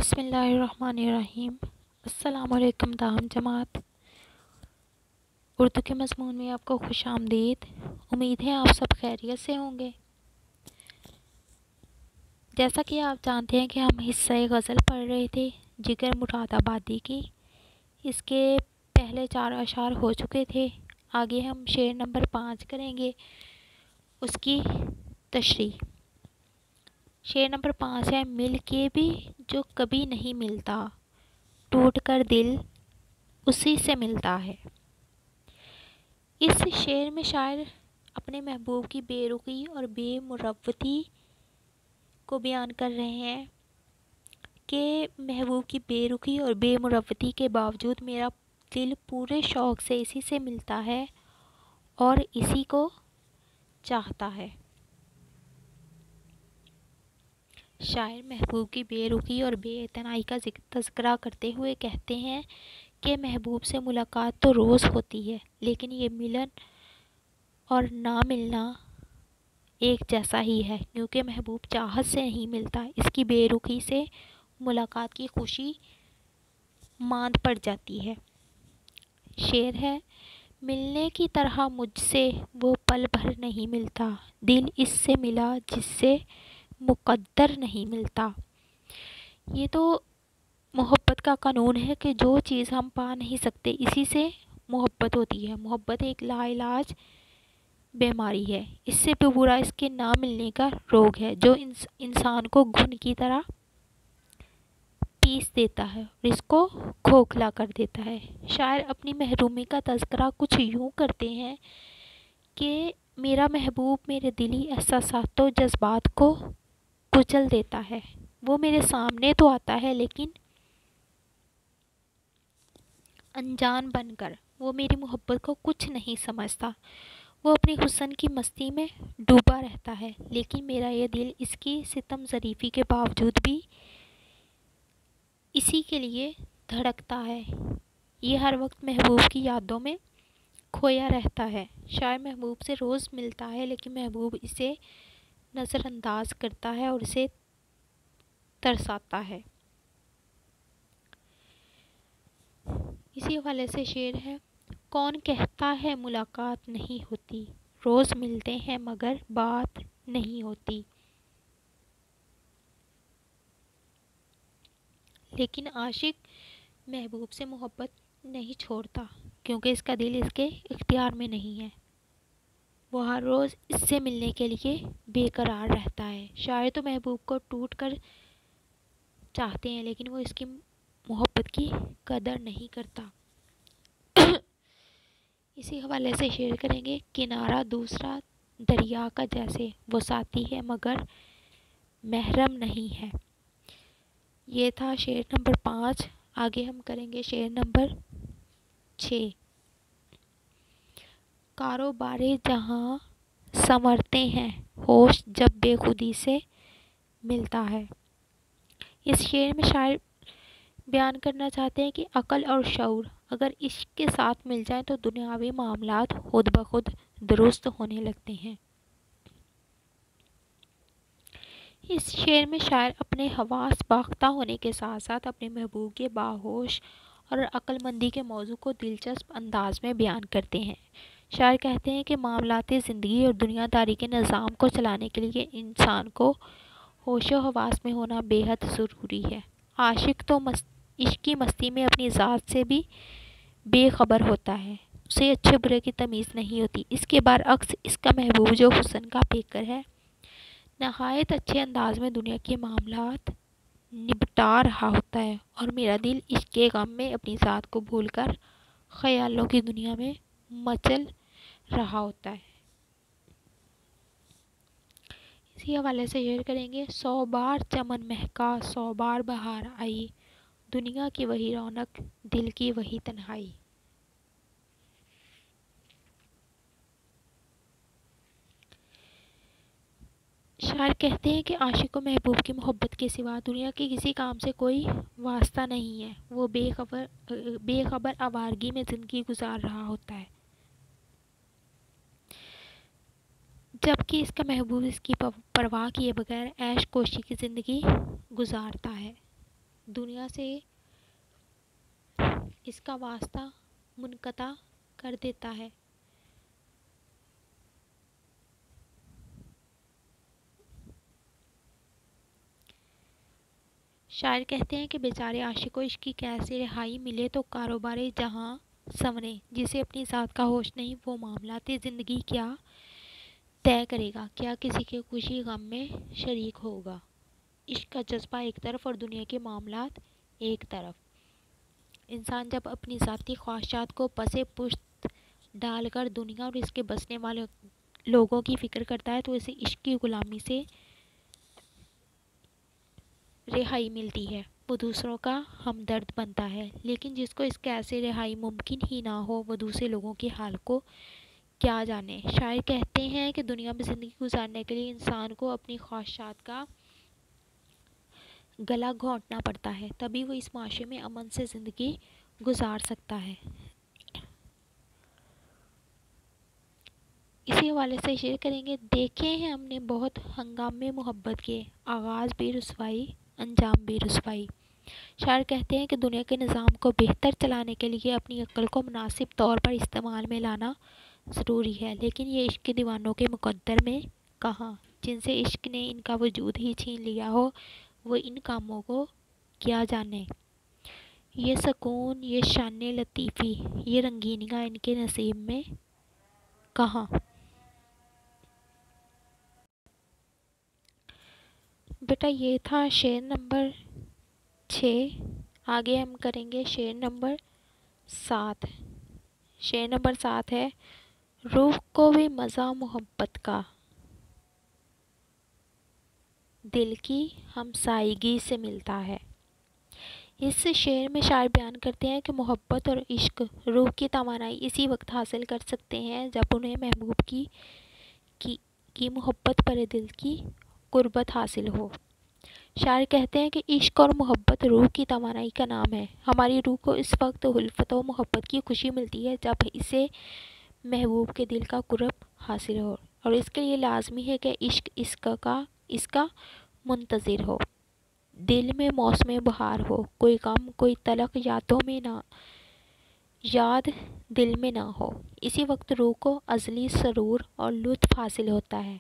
بسم اللہ الرحمن الرحیم۔ السلام علیکم تاہم جماعت، اردو کے مضمون میں آپ کو خوش آمدید۔ امید ہے آپ سب خیریت سے ہوں گے۔ جیسا کہ آپ جانتے ہیں کہ ہم حصہ غزل پڑھ رہے تھے جگر مراد آبادی کی۔ اس کے پہلے 4 اشعار ہو چکے تھے۔ آگے ہم شعر نمبر 5 کریں گے، اس کی تشریح۔ شعر نمبر 5 ہے: مل کے بھی جو کبھی نہیں ملتا، ٹوٹ کر دل اسی سے ملتا ہے۔ اس شعر میں شاعر اپنے محبوب کی بے رخی اور بے مروتی کو بیان کر رہے ہیں کہ محبوب کی بے رخی اور بے مروتی کے باوجود میرا دل پورے شوق سے اسی سے ملتا ہے اور اسی کو چاہتا ہے۔ شاعر محبوب کی بے رخی اور بے اعتنائی کا تذکرہ کرتے ہوئے کہتے ہیں کہ محبوب سے ملاقات تو روز ہوتی ہے، لیکن یہ ملن اور نہ ملنا ایک جیسا ہی ہے، کیونکہ محبوب چاہت سے نہیں ملتا، اس کی بے رخی سے ملاقات کی خوشی ماند پڑ جاتی ہے۔ شعر ہے: ملنے کی طرح مجھ سے وہ پل بھر نہیں ملتا، دل اس سے ملا جس سے مقدر نہیں ملتا۔ یہ تو محبت کا قانون ہے کہ جو چیز ہم پا نہیں سکتے اسی سے محبت ہوتی ہے۔ محبت ایک لا علاج بیماری ہے، اس سے بھی برا اس کے نہ ملنے کا روگ ہے جو انسان کو گھن کی طرح پیس دیتا ہے اور اس کو کھوکھلا کر دیتا ہے۔ شاعر اپنی محرومی کا تذکرہ کچھ یوں کرتے ہیں کہ میرا محبوب میرے دلی احساسات و جذبات کو کچل دیتا ہے۔ وہ میرے سامنے تو آتا ہے لیکن انجان بن کر، وہ میری محبت کو کچھ نہیں سمجھتا۔ وہ اپنی حسن کی مستی میں ڈوبا رہتا ہے، لیکن میرا یہ دل اس کی ستم ظریفی کے باوجود بھی اسی کے لیے دھڑکتا ہے۔ یہ ہر وقت محبوب کی یادوں میں کھویا رہتا ہے۔ شاعر محبوب سے روز ملتا ہے لیکن محبوب اسے نظر انداز کرتا ہے اور اسے ترساتا ہے۔ اسی حوالے سے شعر ہے: کون کہتا ہے ملاقات نہیں ہوتی، روز ملتے ہیں مگر بات نہیں ہوتی، لیکن عاشق محبوب سے محبت نہیں چھوڑتا کیونکہ اس کا دل اس کے اختیار میں نہیں ہے۔ وہ ہر روز اس سے ملنے کے لیے بے قرار رہتا ہے۔ شاعر تو محبوب کو ٹوٹ کر چاہتے ہیں لیکن وہ اس کی محبت کی قدر نہیں کرتا۔ اسی حوالے سے شعر کریں گے: کنارہ دوسرا دریا کا جیسے، وہ ساتھی ہے مگر محرم نہیں ہے۔ یہ تھا شعر نمبر 5۔ آگے ہم کریں گے شعر نمبر 6۔ کاروبار جہاں سنورتے ہیں، ہوش جب بے خودی سے ملتا ہے۔ اس شعر میں شاعر بیان کرنا چاہتے ہیں کہ عقل اور شعور اگر عشق کے ساتھ مل جائیں تو دنیاوی معاملات خود بخود درست ہونے لگتے ہیں۔ اس شعر میں شاعر اپنے حواس باختہ ہونے کے ساتھ ساتھ اپنے محبوب کے باہوش اور عقل مندی کے موضوع کو دلچسپ انداز میں بیان کرتے ہیں۔ شاعر کہتے ہیں کہ معاملاتی زندگی اور دنیا داری کے نظام کو چلانے کے لیے انسان کو ہوش و حواس میں ہونا بے حد ضروری ہے۔ عاشق تو عشق کی مستی میں اپنی ذات سے بھی بے خبر ہوتا ہے، اسے اچھے برے کی تمیز نہیں ہوتی۔ اس کے برعکس اس کا محبوب جو حسن کا پیکر ہے، نہایت اچھے انداز میں دنیا کے معاملات نبٹا رہا ہوتا ہے اور میرا دل عشق کے غم میں اپنی ذات کو بھول کر خیالوں کی دنیا میں مچل رہا ہوتا ہے۔ اسی حوالے سے شعر کریں گے: 100 بار چمن مہکا 100 بار بہار آئی، دنیا کی وہی رونق دل کی وہی تنہائی۔ شاعر کہتے ہیں کہ عاشق و محبوب کی محبت کے سوا دنیا کے کسی کام سے کوئی واسطہ نہیں ہے۔ وہ بے خبر آوارگی میں زندگی گزار رہا ہوتا ہے، جبکہ اس کا محبوب اس کی پرواہ کیے بغیر عیش کوشی کی زندگی گزارتا ہے۔ دنیا سے اس کا واسطہ منقطع کر دیتا ہے۔ شاعر کہتے ہیں کہ بیچارے عاشق کو عشق کی کیسے رہائی ملے تو کاروبار جہاں سنورے، جسے اپنی ذات کا ہوش نہیں وہ معاملات زندگی کیا طے کرے گا، کیا کسی کے خوشی غم میں شریک ہوگا۔ عشق کا جذبہ ایک طرف اور دنیا کے معاملات ایک طرف۔ انسان جب اپنی ذاتی خواہشات کو پس پشت ڈال کر دنیا اور اس کے بسنے والے لوگوں کی فکر کرتا ہے تو اسے عشق کی غلامی سے رہائی ملتی ہے، وہ دوسروں کا ہمدرد بنتا ہے۔ لیکن جس کو اس کے ایسے رہائی ممکن ہی نہ ہو وہ دوسرے لوگوں کے حال کو کیا جانے۔ شاعر کہتے ہیں کہ دنیا میں زندگی گزارنے کے لیے انسان کو اپنی خواہشات کا گلا گھونٹنا پڑتا ہے، تبھی وہ اس معاشرے میں امن سے زندگی گزار سکتا ہے۔ اسی حوالے سے شیئر کریں گے، دیکھے ہیں ہم نے بہت ہنگامے محبت کے، آغاز بھی رسوائی انجام بھی رسوائی۔ شاعر کہتے ہیں کہ دنیا کے نظام کو بہتر چلانے کے لیے اپنی عقل کو مناسب طور پر استعمال میں لانا ضروری ہے، لیکن یہ عشق کے دیوانوں کے مقدر میں کہاں، جن سے عشق نے ان کا وجود ہی چھین لیا ہو، وہ ان کاموں کو کیا جانے۔ یہ سکون، یہ شان لطیفی، یہ رنگینیاں ان کے نصیب میں کہاں۔ بیٹا یہ تھا شعر نمبر 6۔ آگے ہم کریں گے شعر نمبر 7۔ شعر نمبر 7 ہے، روح کو بھی مزہ محبت کا، دل کی ہمسائیگی سے ملتا ہے۔ اس شعر میں شاعر بیان کرتے ہیں کہ محبت اور عشق روح کی توانائی اسی وقت حاصل کر سکتے ہیں جب انہیں محبوب کی محبت پر دل کی قربت حاصل ہو۔ شاعر کہتے ہیں کہ عشق اور محبت روح کی توانائی کا نام ہے۔ ہماری روح کو اس وقت الفت و محبت کی خوشی ملتی ہے جب اسے محبوب کے دل کا قرب حاصل ہو، اور اس کے لیے لازمی ہے کہ عشق اس کا منتظر ہو۔ دل میں موسم بہار ہو، کوئی غم کوئی تلخ یاد دل میں نہ ہو، اسی وقت روح کو ازلی سرور اور لطف حاصل ہوتا ہے۔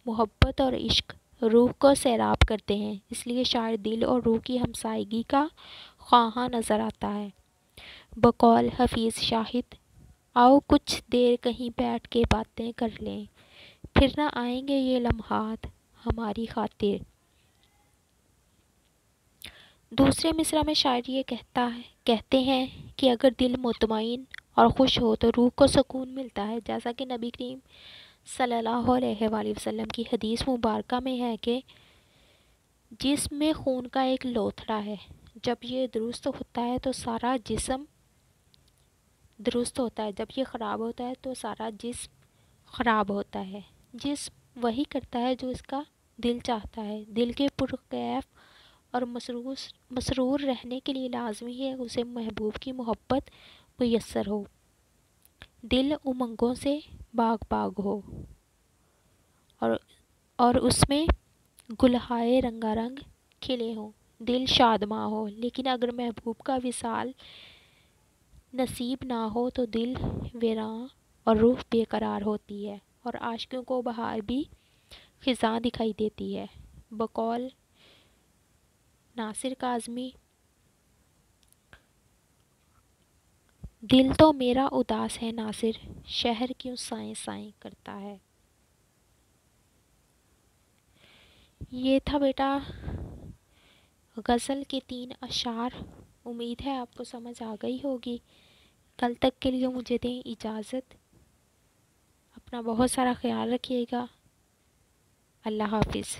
محبت اور عشق روح کو سیراب کرتے ہیں، اس لیے شاعر دل اور روح کی ہمسائیگی کا خواہاں نظر آتا ہے۔ بقول حفیظ شاہد، آؤ کچھ دیر کہیں بیٹھ کے باتیں کر لیں، پھر نہ آئیں گے یہ لمحات ہماری خاطر۔ دوسرے مصرع میں شاعر یہ کہتے ہیں کہ اگر دل مطمئن اور خوش ہو تو روح کو سکون ملتا ہے، جیسا کہ نبی کریم صلی اللہ علیہ وآلہ وسلم کی حدیث مبارکہ میں ہے کہ جسم میں خون کا ایک لوتھڑا ہے، جب یہ درست ہوتا ہے تو سارا جسم درست ہوتا ہے، جب یہ خراب ہوتا ہے تو سارا جسم خراب ہوتا ہے۔ جسم وہی کرتا ہے جو اس کا دل چاہتا ہے۔ دل کے پرکیف اور مسرور رہنے کے لیے لازمی ہے اسے محبوب کی محبت میسر ہو، دل امنگوں سے باغ ہو اور اس میں گلہائے رنگا رنگ کھلے ہوں، دل شادماں ہو۔ لیکن اگر محبوب کا وصال نصیب نہ ہو تو دل ویراں اور روح بے قرار ہوتی ہے، اور عاشقوں کو بہار بھی خزاں دکھائی دیتی ہے۔ بقول ناصر کاظمی، دل تو میرا اداس ہے ناصر، شہر کیوں سائیں سائیں کرتا ہے۔ یہ تھا بیٹا غزل کے 3 اشعار۔ امید ہے آپ کو سمجھ آ گئی ہوگی۔ کل تک کے لیے مجھے دیں اجازت، اپنا بہت سارا خیال رکھیے گا۔ اللہ حافظ۔